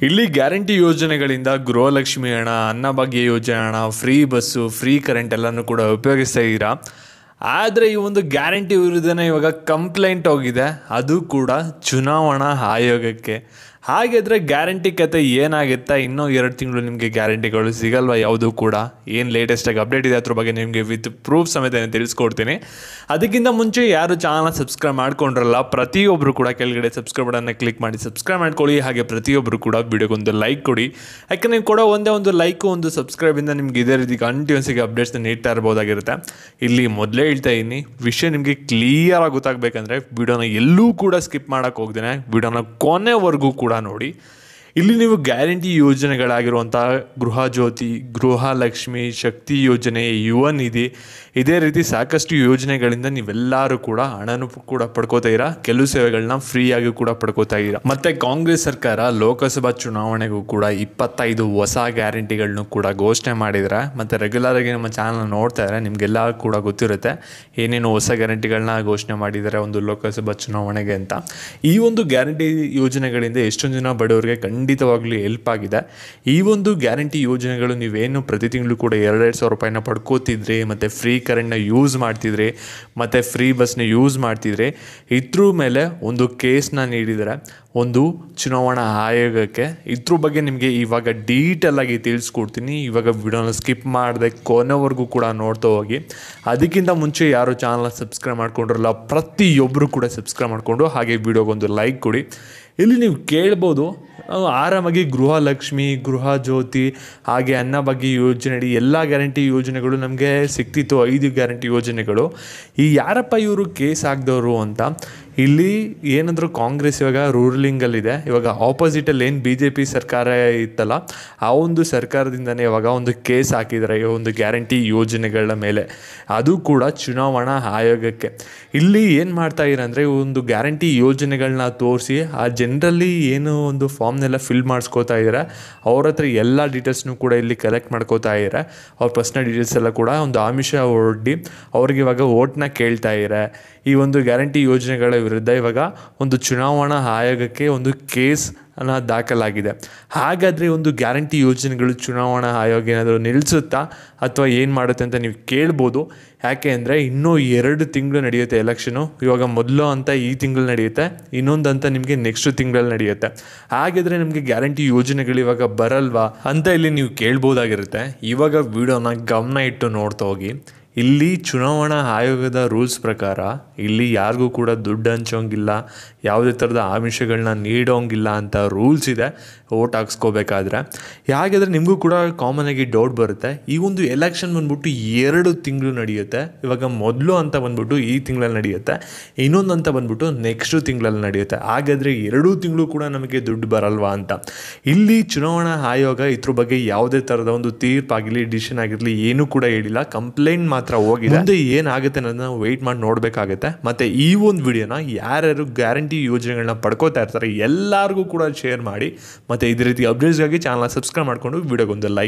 ಇಲ್ಲಿ ಗ್ಯಾರಂಟಿ ಯೋಜನೆಗಳಿಂದ ಗೃಹಲಕ್ಷ್ಮಿ ಹಣ, ಅನ್ನಭಾಗ್ಯ ಯೋಜನೆ ಹಣ, ಫ್ರೀ ಬಸ್ಸು, ಫ್ರೀ ಕರೆಂಟ್ ಎಲ್ಲನೂ ಕೂಡ ಉಪಯೋಗಿಸ್ತಾ ಇದ್ದೀರಾ. ಆದರೆ ಈ ಒಂದು ಗ್ಯಾರಂಟಿ ವಿರುದ್ಧನೇ ಇವಾಗ ಕಂಪ್ಲೇಂಟ್ ಹೋಗಿದೆ, ಅದು ಕೂಡ ಚುನಾವಣಾ ಆಯೋಗಕ್ಕೆ. ಹಾಗಿದ್ರೆ ಗ್ಯಾರಂಟಿ ಕತೆ ಏನಾಗುತ್ತೆ? ಇನ್ನೂ 2 ತಿಂಗಳು ನಿಮಗೆ ಗ್ಯಾರಂಟಿಗಳು ಸಿಗಲ್ವಾ? ಯಾವುದು ಕೂಡ ಏನು ಲೇಟೆಸ್ಟಾಗಿ ಅಪ್ಡೇಟ್ ಇದೆ ಅದ್ರ ಬಗ್ಗೆ ನಿಮಗೆ ವಿತ್ ಪ್ರೂಫ್ ಸಮೇತ ತಿಳಿಸ್ಕೊಡ್ತೀನಿ. ಅದಕ್ಕಿಂತ ಮುಂಚೆ ಯಾರು ಚಾನಲ್ನ ಸಬ್ಸ್ಕ್ರೈಬ್ ಮಾಡ್ಕೊಂಡ್ರಲ್ಲ, ಪ್ರತಿಯೊಬ್ಬರು ಕೂಡ ಕೆಳಗಡೆ ಸಬ್ಸ್ಕ್ರೈಬ್ ಬಟನ್ನ ಕ್ಲಿಕ್ ಮಾಡಿ ಸಬ್ಸ್ಕ್ರೈಬ್ ಮಾಡ್ಕೊಳ್ಳಿ. ಹಾಗೆ ಪ್ರತಿಯೊಬ್ಬರು ಕೂಡ ವಿಡಿಯೋಗೊಂದು ಲೈಕ್ ಕೊಡಿ. ಯಾಕಂದರೆ ನೀವು ಕೊಡೋ ಒಂದೇ ಒಂದು ಲೈಕು, ಒಂದು ಸಬ್ಸ್ಕ್ರೈಬಿಂದ ನಿಮ್ಗೆ ಇದೇ ರೀತಿ ಕಂಟಿನ್ಯೂಸಿಗೆ ಅಪ್ಡೇಟ್ಸ್ನ ನೀಡ್ತಾ ಇರ್ಬೋದಾಗಿರುತ್ತೆ. ಇಲ್ಲಿ ಮೊದಲೇ ಹೇಳ್ತಾ ಇದ್ದೀನಿ, ವಿಷಯ ನಿಮಗೆ ಕ್ಲಿಯರಾಗಿ ಗೊತ್ತಾಗಬೇಕಂದ್ರೆ ವಿಡಿಯೋನ ಎಲ್ಲೂ ಕೂಡ ಸ್ಕಿಪ್ ಮಾಡೋಕ್ಕೆ ಹೋಗ್ದೇನೆ ವಿಡಿಯೋನ ಕೊನೆವರೆಗೂ ಕೂಡ ನೋಡಿ. ಇಲ್ಲಿ ನೀವು ಗ್ಯಾರಂಟಿ ಯೋಜನೆಗಳಾಗಿರುವಂಥ ಗೃಹ ಜ್ಯೋತಿ, ಗೃಹಲಕ್ಷ್ಮಿ, ಶಕ್ತಿ ಯೋಜನೆ, ಯುವ ನಿಧಿ, ಇದೇ ರೀತಿ ಸಾಕಷ್ಟು ಯೋಜನೆಗಳಿಂದ ನೀವೆಲ್ಲರೂ ಕೂಡ ಹಣನೂ ಕೂಡ ಪಡ್ಕೋತಾ ಇದ್ದೀರಾ. ಕೆಲವು ಸೇವೆಗಳನ್ನ ಫ್ರೀಯಾಗಿ ಕೂಡ ಪಡ್ಕೋತಾ ಇದ್ದೀರಾ. ಮತ್ತು ಕಾಂಗ್ರೆಸ್ ಸರ್ಕಾರ ಲೋಕಸಭಾ ಚುನಾವಣೆಗೂ ಕೂಡ 25 ಹೊಸ ಗ್ಯಾರಂಟಿಗಳನ್ನೂ ಕೂಡ ಘೋಷಣೆ ಮಾಡಿದರೆ. ಮತ್ತು ರೆಗ್ಯುಲರಾಗಿ ನಮ್ಮ ಚಾನಲ್ನ ನೋಡ್ತಾ ಇದ್ದಾರೆ, ನಿಮಗೆಲ್ಲ ಕೂಡ ಗೊತ್ತಿರುತ್ತೆ ಏನೇನು ಹೊಸ ಗ್ಯಾರಂಟಿಗಳನ್ನ ಘೋಷಣೆ ಮಾಡಿದ್ದಾರೆ ಒಂದು ಲೋಕಸಭಾ ಚುನಾವಣೆಗೆ ಅಂತ. ಈ ಒಂದು ಗ್ಯಾರಂಟಿ ಯೋಜನೆಗಳಿಂದ ಎಷ್ಟೊಂದು ಜನ ಬಡವರಿಗೆ ಖಂಡಿತವಾಗ್ಲೂ ಹೆಲ್ಪ್ ಆಗಿದೆ. ಈ ಒಂದು ಗ್ಯಾರಂಟಿ ಯೋಜನೆಗಳು ನೀವೇನು ಪ್ರತಿ ತಿಂಗಳು ಕೂಡ 2,000 ರೂಪಾಯಿನ ಪಡ್ಕೋತಿದ್ರಿ, ಮತ್ತು ಫ್ರೀ ಕರೆಂಟ್ನ ಯೂಸ್ ಮಾಡ್ತಿದ್ರಿ, ಮತ್ತು ಫ್ರೀ ಬಸ್ನ ಯೂಸ್ ಮಾಡ್ತಿದ್ರಿ, ಇದ್ರ ಮೇಲೆ ಒಂದು ಕೇಸ್ನ ನೀಡಿದರೆ ಒಂದು ಚುನಾವಣಾ ಆಯೋಗಕ್ಕೆ. ಇದ್ರ ಬಗ್ಗೆ ನಿಮಗೆ ಇವಾಗ ಡೀಟೇಲಾಗಿ ತಿಳಿಸ್ಕೊಡ್ತೀನಿ. ಇವಾಗ ವಿಡಿಯೋನ ಸ್ಕಿಪ್ ಮಾಡದೆ ಕೊನೆವರೆಗೂ ಕೂಡ ನೋಡ್ತಾ ಹೋಗಿ. ಅದಕ್ಕಿಂತ ಮುಂಚೆ ಯಾರು ಚಾನಲ್ನ ಸಬ್ಸ್ಕ್ರೈಬ್ ಮಾಡ್ಕೊಂಡ್ರಲ್ಲ, ಪ್ರತಿಯೊಬ್ಬರು ಕೂಡ ಸಬ್ಸ್ಕ್ರೈಬ್ ಮಾಡಿಕೊಂಡು ಹಾಗೆ ವಿಡಿಯೋಗೊಂದು ಲೈಕ್ ಕೊಡಿ. ಇಲ್ಲಿ ನೀವು ಕೇಳ್ಬೋದು, ಆರಾಮಾಗಿ ಗೃಹಲಕ್ಷ್ಮಿ, ಗೃಹ ಜ್ಯೋತಿ, ಹಾಗೆ ಅನ್ನಭಾಗ್ಯ ಯೋಜನೆ, ಎಲ್ಲ ಗ್ಯಾರಂಟಿ ಯೋಜನೆಗಳು ನಮಗೆ ಸಿಕ್ತಿತ್ತು. 5 ಗ್ಯಾರಂಟಿ ಯೋಜನೆಗಳು. ಈ ಯಾರಪ್ಪ ಇವರು ಕೇಸ್ ಹಾಕಿದವರು ಅಂತ. ಇಲ್ಲಿ ಏನಾದರೂ ಕಾಂಗ್ರೆಸ್ ಇವಾಗ ರೂಲಿಂಗಲ್ಲಿದೆ. ಇವಾಗ ಆಪೋಸಿಟಲ್ಲಿ ಏನು BJP ಸರ್ಕಾರ ಇತ್ತಲ್ಲ, ಆ ಒಂದು ಸರ್ಕಾರದಿಂದನೇ ಇವಾಗ ಒಂದು ಕೇಸ್ ಹಾಕಿದ್ದಾರೆ ಈ ಒಂದು ಗ್ಯಾರಂಟಿ ಯೋಜನೆಗಳ ಮೇಲೆ, ಅದು ಕೂಡ ಚುನಾವಣಾ ಆಯೋಗಕ್ಕೆ. ಇಲ್ಲಿ ಏನು ಮಾಡ್ತಾ ಇರಂದರೆ, ಒಂದು ಗ್ಯಾರಂಟಿ ಯೋಜನೆಗಳನ್ನ ತೋರಿಸಿ ಆ ಜನರಲ್ಲಿ ಏನು ಒಂದು ಫಾರ್ಮ್ನೆಲ್ಲ ಫಿಲ್ ಮಾಡಿಸ್ಕೋತಾ ಇದ್ದಾರೆ. ಅವ್ರ ಹತ್ರ ಎಲ್ಲ ಡೀಟೇಲ್ಸ್ನೂ ಕೂಡ ಇಲ್ಲಿ ಕಲೆಕ್ಟ್ ಮಾಡ್ಕೋತಾ ಇದ್ದಾರೆ. ಅವ್ರ ಪರ್ಸ್ನಲ್ ಡೀಟೇಲ್ಸ್ ಎಲ್ಲ ಕೂಡ ಒಂದು ಆಮಿಷ ಒಡ್ಡಿ ಅವ್ರಿಗೆ ಇವಾಗ ಓಟ್ನ ಕೇಳ್ತಾ ಇದ್ದಾರೆ. ಈ ಒಂದು ಗ್ಯಾರಂಟಿ ಯೋಜನೆಗಳ ವಿರುದ್ಧ ಇವಾಗ ಒಂದು ಚುನಾವಣಾ ಆಯೋಗಕ್ಕೆ ಒಂದು ಕೇಸ್ ದಾಖಲಾಗಿದೆ. ಹಾಗಾದರೆ ಒಂದು ಗ್ಯಾರಂಟಿ ಯೋಜನೆಗಳು ಚುನಾವಣಾ ಆಯೋಗ ಏನಾದರೂ ನಿಲ್ಲಿಸುತ್ತಾ ಅಥವಾ ಏನು ಮಾಡುತ್ತೆ ಅಂತ ನೀವು ಕೇಳ್ಬೋದು. ಯಾಕೆ ಅಂದರೆ ಇನ್ನೂ 2 ತಿಂಗಳು ನಡೆಯುತ್ತೆ ಎಲೆಕ್ಷನು. ಇವಾಗ ಮೊದಲು ಅಂತ ಈ ತಿಂಗಳು ನಡೆಯುತ್ತೆ, ಇನ್ನೊಂದು ಅಂತ ನಿಮಗೆ ನೆಕ್ಸ್ಟ್ ತಿಂಗಳಲ್ಲಿ ನಡೆಯುತ್ತೆ. ಹಾಗಿದ್ರೆ ನಿಮಗೆ ಗ್ಯಾರಂಟಿ ಯೋಜನೆಗಳು ಇವಾಗ ಬರಲ್ವಾ ಅಂತ ಇಲ್ಲಿ ನೀವು ಕೇಳ್ಬೋದಾಗಿರುತ್ತೆ. ಇವಾಗ ವಿಡಿಯೋನ ಗಮನ ಇಟ್ಟು ನೋಡ್ತಾ ಹೋಗಿ. ಇಲ್ಲಿ ಚುನಾವಣಾ ಆಯೋಗದ ರೂಲ್ಸ್ ಪ್ರಕಾರ ಇಲ್ಲಿ ಯಾರಿಗೂ ಕೂಡ ದುಡ್ಡು ಹಂಚೋಂಗಿಲ್ಲ, ಯಾವುದೇ ಥರದ ಆಮಿಷಗಳನ್ನ ನೀಡೋಂಗಿಲ್ಲ ಅಂತ ರೂಲ್ಸ್ ಇದೆ ಓಟ್ ಹಾಕ್ಸ್ಕೋಬೇಕಾದ್ರೆ. ಹಾಗಾದರೆ ನಿಮಗೂ ಕೂಡ ಕಾಮನಾಗಿ ಡೌಟ್ ಬರುತ್ತೆ, ಈ ಒಂದು ಎಲೆಕ್ಷನ್ ಬಂದ್ಬಿಟ್ಟು 2 ತಿಂಗಳು ನಡೆಯುತ್ತೆ. ಇವಾಗ ಮೊದಲು ಅಂತ ಬಂದ್ಬಿಟ್ಟು ಈ ತಿಂಗಳಲ್ಲಿ ನಡೆಯುತ್ತೆ, ಇನ್ನೊಂದು ಅಂತ ಬಂದ್ಬಿಟ್ಟು ನೆಕ್ಸ್ಟ್ ತಿಂಗಳಲ್ಲಿ ನಡೆಯುತ್ತೆ. ಹಾಗಾದರೆ 2 ತಿಂಗಳು ಕೂಡ ನಮಗೆ ದುಡ್ಡು ಬರಲ್ವಾ ಅಂತ. ಇಲ್ಲಿ ಚುನಾವಣಾ ಆಯೋಗ ಇದ್ರ ಬಗ್ಗೆ ಯಾವುದೇ ಥರದ ಒಂದು ತೀರ್ಪಾಗಿರಲಿ, ಡಿಸಿಷನ್ ಆಗಿರಲಿ ಏನೂ ಕೂಡ ಹೇಳಿಲ್ಲ. ಕಂಪ್ಲೇಂಟ್ ಮಾತ್ರ ಹೋಗಿದೆ. ಮುಂದೆ ಏನಾಗುತ್ತೆ ಅನ್ನೋದನ್ನ ವೆಯ್ಟ್ ಮಾಡಿ ನೋಡಬೇಕಾಗುತ್ತೆ. ಮತ್ತು ಈ ಒಂದು ವಿಡಿಯೋನ ಯಾರ್ಯಾರು ಗ್ಯಾರಂಟಿ ಯೋಜನೆಗಳನ್ನ ಪಡ್ಕೋತಾ ಇರ್ತಾರೆ ಎಲ್ಲರಿಗೂ ಕೂಡ ಶೇರ್ ಮಾಡಿ. ಮತ್ತು ಇದೇ ರೀತಿ ಅಪ್ಡೇಟ್ಸ್ಗಾಗಿ ಚಾನಲ್ನ ಸಬ್ಸ್ಕ್ರೈಬ್ ಮಾಡಿಕೊಂಡು ವಿಡಿಯೋಗೊಂದು ಲೈಕ್